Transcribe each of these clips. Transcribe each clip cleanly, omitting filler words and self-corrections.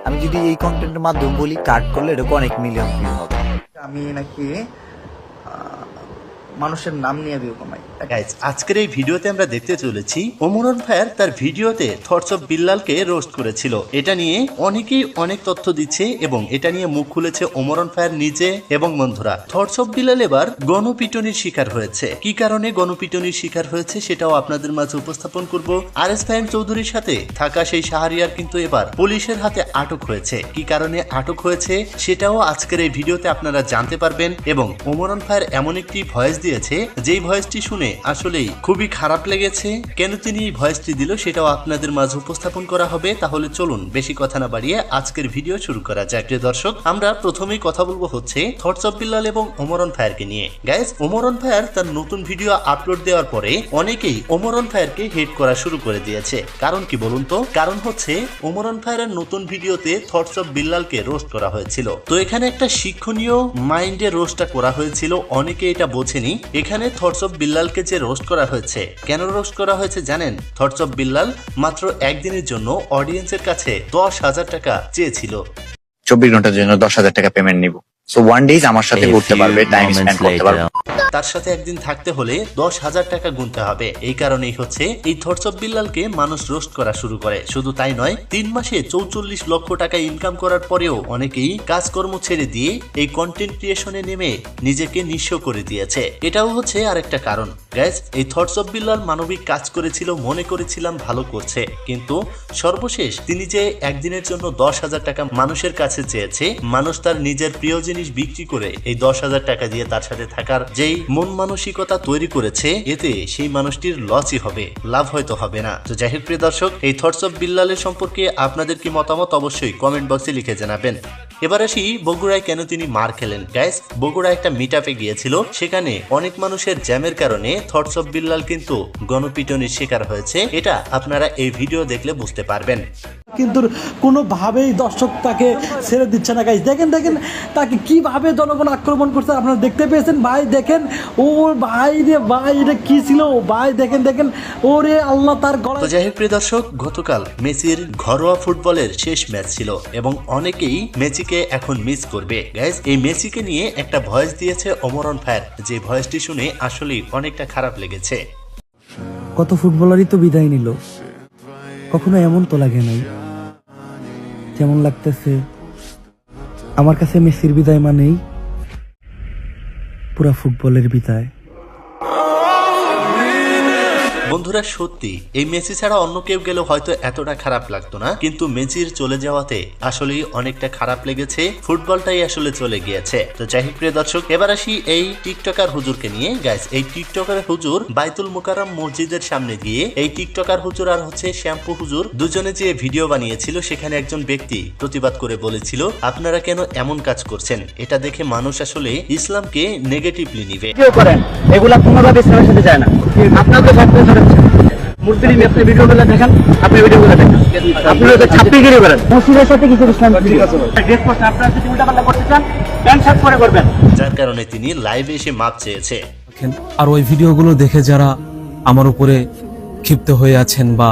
আমি যদি এই কন্টেন্টের মাধ্যমে বলি কাট করলে এরকম অনেক মিলিয়ন ভিউ হবে। আমি নাকি মানুষের নাম নিয়ে ভিউ কমাই। গাইস, আজকের এই ভিডিওতে আমরা দেখতে চলেছি ওমরান ফায়ার তার ভিডিওতে থটস অফ বিল্লালকে রোস্ট করেছিল। এটা নিয়ে অনেকেই অনেক তথ্য দিচ্ছে এবং এটা নিয়ে মুখ খুলেছে ওমরান ফায়ার নিজে এবং বন্ধুরা। থটস অফ বিল্লাল এবার গণপিটনির শিকার হয়েছে। কি কারণে গণপিটনির শিকার হয়েছে সেটাও আপনাদের মাঝে উপস্থাপন করব। আরএস ফাহিম চৌধুরীর সাথে থাকা সেই শাহরিয়ার কিন্তু এবার পুলিশের হাতে আটক হয়েছে। কি কারণে আটক হয়েছে সেটাও আজকের এই ভিডিওতে আপনারা জানতে পারবেন। এবং ওমরান ফায়ার এমন একটি ভয়েস দিয়েছে যেই ভয়েসটি শুনে আসলেই খুবই খারাপ লেগেছে। কেন তিনি এই ভয়েসটি দিল সেটাও আপনাদের মাঝে উপস্থাপন করা হবে। তাহলে চলুন বেশি কথা না বাড়িয়ে আজকের ভিডিও শুরু করা যাক। প্রিয় দর্শক, আমরা প্রথমেই কথা বলবো হচ্ছে থটস অফ বিল্লাল এবং ওমরান ফায়ারকে নিয়ে। গাইস, ওমরান ফায়ার তার নতুন ভিডিও আপলোড দেওয়ার পরে অনেকেই ওমরান ফায়ারকে হেট করা শুরু করে দিয়েছে। কারণ কি বলুন তো? কারণ হচ্ছে ওমরান ফায়ারের নতুন ভিডিওতে থটস অফ বিল্লালকে রোস্ট করা হয়েছিল। তো এখানে একটা শিক্ষণীয় মাইন্ডে রোস্টটা করা হয়েছিল। অনেকে এটা বোঝেনি। এখানে থটস অফ বিল্লালকে যে রোস্ট করা হয়েছে, কেন রোস্ট করা হয়েছে জানেন? থটস অফ বিল্লাল মাত্র একদিনের জন্য অডিয়েন্সের কাছে 10,000 টাকা চেয়েছিল। 24 ঘন্টার জন্য 10,000 টাকা পেমেন্ট নিব। সো 1 ডেজ আমার সাথে ঘুরতে পারবে, টাইম স্পেন্ড করতে পারবে। তার সাথে একদিন থাকতে হলে 10,000 টাকা গুনতে হবে। এই কারণেই হচ্ছে এই থটস অফ বিল্লালকে মানুষ রোস্ট করা শুরু করে। শুধু তাই নয়, 3 মাসে 44 লক্ষ টাকা ইনকাম করার পরেও অনেকেই কাজকর্ম ছেড়ে দিয়ে এই কন্টেন্ট ক্রিয়েশনে নেমে নিজেকে নিঃস্ব করে দিয়েছে। এটাও হচ্ছে আরেকটা কারণ। গাইস, এই থটস অফ বিল্লাল মানবিক কাজ করেছিল, মনে করেছিলাম ভালো করছে, কিন্তু সর্বশেষ তিনি যে একদিনের জন্য 10,000 টাকা মানুষের কাছে চেয়েছে, মানুষ তার নিজের প্রিয় জিনিস বিক্রি করে এই 10,000 টাকা দিয়ে তার সাথে থাকার যেই মন মানসিকতা তৈরি করেছে, এতে সেই মানুষটির লসই হবে, লাভ হয়তো হবে না। তো যাই হোক প্রিয় দর্শক, এই থটস অফ বিল্লালের সম্পর্কে আপনাদের কি মতামত অবশ্যই কমেন্ট বক্সে লিখে জানাবেন। এবার আসি বগুড়ায় কেন তিনি মার খেলেন। গাইস, বগুড়া একটা মিটআপে গিয়েছিল, সেখানে অনেক মানুষের জ্যামের কারণে থটস অফ বিল্লাল কিন্তু গণপিটনির শিকার হয়েছে। এটা আপনারা এই ভিডিও দেখলে বুঝতে পারবেন। কিন্তু কোনোভাবেই দর্শক তাকে ছেড়ে দিচ্ছে না। গাইস দেখেন তাকে কিভাবে জনগণ আক্রমণ করছে আপনারা দেখতে পেয়েছেন। ভাই দেখেন, ওর ভাই রে ভাই, এটা কি ছিল ভাই? দেখেন ওরে আল্লাহ, তার গলা। তো যাই হোক প্রিয় দর্শক, গতকাল মেসির ঘরোয়া ফুটবলের শেষ ম্যাচ ছিল এবং অনেকেই মেসিকে এখন মিস করবে। গাইস, এই মেসিকে নিয়ে একটা ভয়েস দিয়েছে ওমরান ফায়ার, যে ভয়েসটি শুনে আসলেই অনেকটা খারাপ লেগেছে। কত ফুটবলারই তো বিদায় নিল, কখনো এমন তো লাগে নাই যেমন লাগতেছে আমার কাছে মেসির বিদায় মানেই পুরা ফুটবলের বিদায়। বন্ধুরা, সত্যি এই মেসি ছাড়া অন্য কেউ গেলে হয়তো এতটা খারাপ লাগতো না, কিন্তু মেসির চলে যাওয়াতে আসলেই অনেকটা খারাপ লেগেছে। ফুটবলটাই আসলে চলে গিয়েছে। তো যাই হোক প্রিয় দর্শক, এবার আসি এই টিকটকার হুজুরকে নিয়ে। গাইস, এই টিকটকার হুজুর বাইতুল মুকাররম মসজিদের সামনে গিয়ে এই টিকটকার হুজুর আর হচ্ছে শ্যাম্পু হুজুর দুজনে যে ভিডিও বানিয়েছিল, সেখানে একজন ব্যক্তি প্রতিবাদ করে বলেছিল, আপনারা কেন এমন কাজ করছেন? এটা দেখে মানুষ আসলে ইসলামকে নেগেটিভলি নিবে। এগুলা কোনোভাবে ইসলামের সাথে যায় না। আপনাদের সাথে মূর্তি নিয়ে আপনি ভিডিওগুলো দেখেন, আপনি ভিডিওগুলো দেখেন, আপনি ছাপ্পিগিরি করেন। মসজিদের সাথে কিছু ইসলাম আপনারা যদি উল্টাপাল্টা করতে চান, প্যান্ট শার্ট পরে করবেন। যার কারণে তিনি লাইভে এসে মাপ চেয়েছে। আর ওই ভিডিওগুলো দেখে যারা আমার উপরে ক্ষিপ্ত হয়ে আছেন বা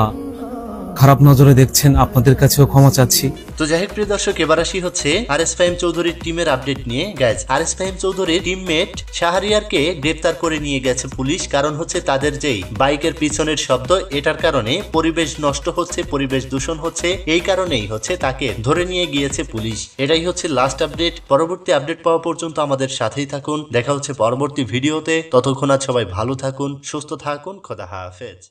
খারাপ নজরে দেখছেন, আপনাদের কাছেও ক্ষমা চাচ্ছি। তো যাই হোক প্রিয় দর্শক, এবার আসি হচ্ছে আরএস ফাহিম চৌধুরীর টিমের আপডেট নিয়ে। গাইজ, আরএস ফাহিম চৌধুরীর টিমমেট শাহরিয়ারকে গ্রেফতার করে নিয়ে গেছে পুলিশ। কারণ হচ্ছে তাদের যেই বাইকের পিছনের শব্দ, এটার কারণে পরিবেশ নষ্ট হচ্ছে, পরিবেশ দূষণ হচ্ছে। এই কারণেই হচ্ছে তাকে ধরে নিয়ে গিয়েছে পুলিশ। এটাই হচ্ছে লাস্ট আপডেট। পরবর্তী আপডেট পাওয়া পর্যন্ত আমাদের সাথেই থাকুন। দেখা হচ্ছে পরবর্তী ভিডিওতে। ততক্ষণ সবাই ভালো থাকুন, সুস্থ থাকুন। খোদা হাফেজ।